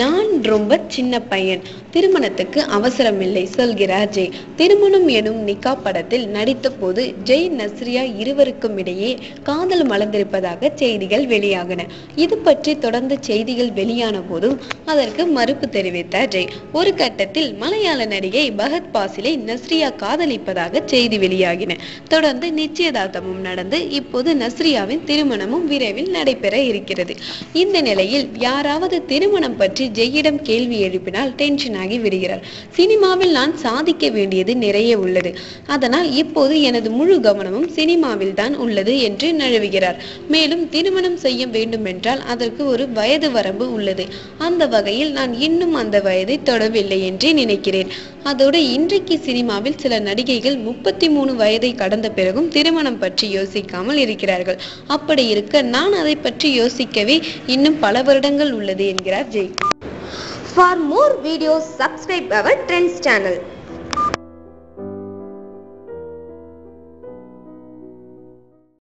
நான் ரொம்ப சின்ன பையன், திருமணத்துக்கு அவசரமில்லை சொல்கிறார் ஜெய். திருமணம் எனும் நிக்கா படத்தில் நடித்த போது ஜெய் நஸ்ரியா இருவருக்கும் இடையே காதல் மலர்ந்திருப்பதாக செய்திகள் வெளியாகின. இது பற்றி தொடர்ந்து செய்திகள் வெளியான போதும் அதற்கு மறுப்பு தெரிவித்தார் ஜெய். ஒரு கட்டத்தில் மலையாள நடிகை பகத் பாசிலை நஸ்ரியா காதலிப்பதாக செய்தி வெளியாகின. தொடர்ந்து நிச்சயதார்த்தமும் நடந்து இப்போது நஸ்ரியாவின் திருமணமும் விரைவில் நடைபெற இருக்கிறது. இந்த நிலையில் யாராவது திருமணம் பற்றி ஜெயிடம் கேள்வி எழுப்பினால் டென்ஷன் ஆகி விடுகிறார். சினிமாவில் நான் சாதிக்க வேண்டியது நிறைய உள்ளது, அதனால் இப்போது எனது முழு கவனமும் சினிமாவில் தான் உள்ளது என்று நழுவுகிறார். மேலும் திருமணம் செய்ய வேண்டும் என்றால் அதற்கு ஒரு வயது வரம்பு உள்ளது. அந்த வகையில் நான் இன்னும் அந்த வயதை தொடவில்லை என்றே நினைக்கிறேன். அதோடு இன்றைக்கு சினிமாவில் சில நடிகைகள் 33 வயதை கடந்த பிறகும் திருமணம் பற்றி யோசிக்காமல் இருக்கிறார்கள். அப்படி இருக்க நான் அதை பற்றி யோசிக்கவே இன்னும் பல வருடங்கள் உள்ளது என்கிறார் Jai. For more videos, subscribe our Trends channel.